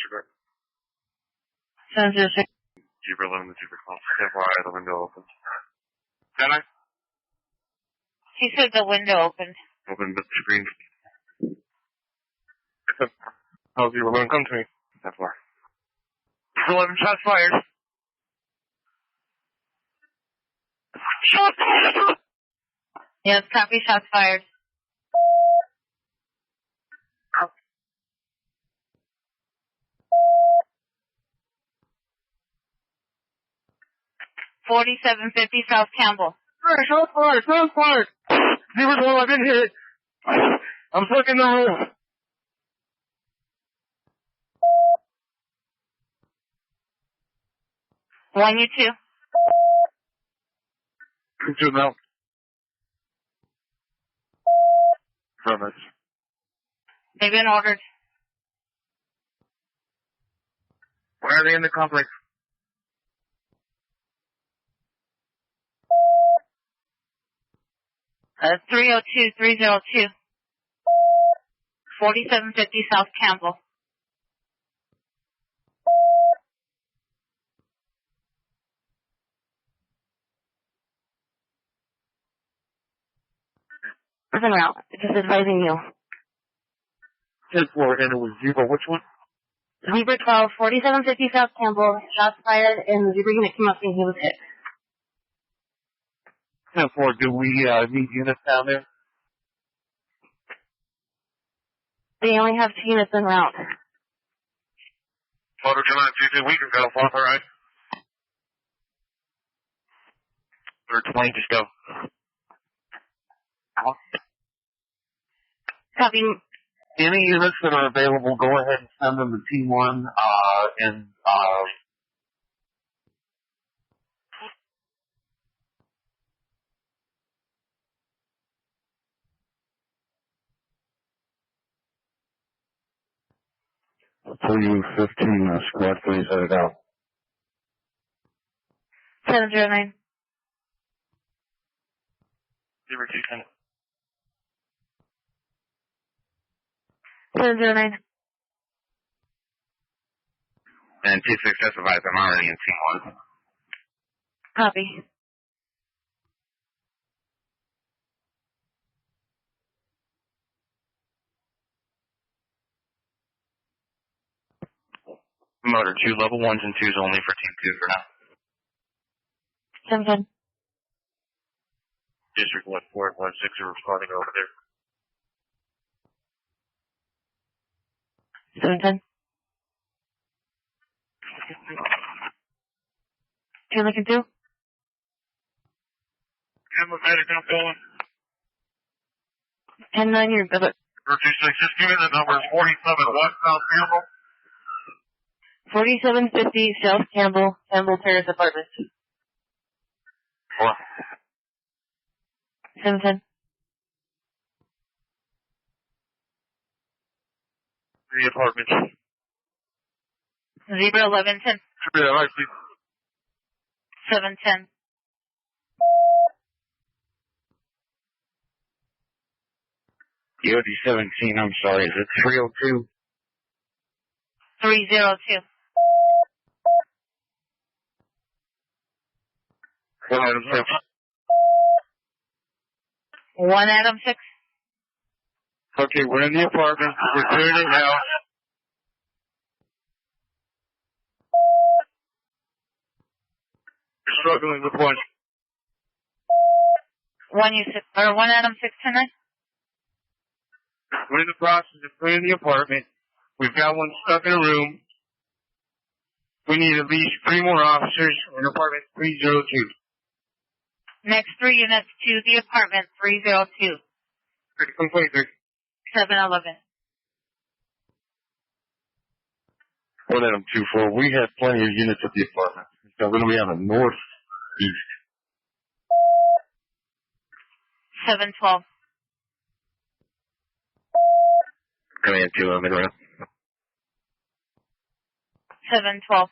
disregard. 706. Zebra 11 to Super Call. FYI, the window opens. Can I? He said the window opened. Open the screen. How's Zebra 11? Come to me. That far. 11 shots fired. Shots fired! Yes, copy, shots fired. $47.50 South Campbell. Alright, shots fired! Shots fired! Zebra's 11 hit. I'm stuck in the hole. 1U2. Zoom out. From us. They've been ordered. Where are they in the complex? Uh, 302-302. 4750 South Campbell. Listen route. Just advising you. 10-4, and it was Zebra. Which one? Zebra 12, 4750 South Campbell. Shots fired, and the Zebra unit came up and he was hit. 10-4, do we need units down there? They only have 2 units en route. Motor July 22, we can go. Authorized. 320, just go. Copy. Any units that are available, go ahead and send them to T1, and, you 15, squad 3 headed out. 709. Zebra 210. 709. And T6 specifies I'm already in T1. Copy. Motor 2, level 1s and 2s only for Team 2 for now. 710. District 1, 4, 1, 6 are responding over there. 710. You're looking through? Camera medic, I'm going. 10-9, you're good. 26, just give me the numbers. 47, what, South Campbell? 4750 South Campbell, Campbell Terrace Apartment. 4. 710. 3 apartments. Zebra 1110. 3, I like please. 710. DOD 17, I'm sorry, is it 302? 302. 1 Adam 6. 1 Adam 6. Okay, we're in the apartment. We're clearing it now. We're struggling with one. 1 Adam 6 tonight. We're in the process of clearing the apartment. We've got one stuck in a room. We need at least 3 more officers in apartment 302. Next 3 units to the apartment 302. Complaint 711. 1 Adam 2-4. We have plenty of units at the apartment. So we're going to be on the northeast. 712. Coming in 2 mid-round. 712.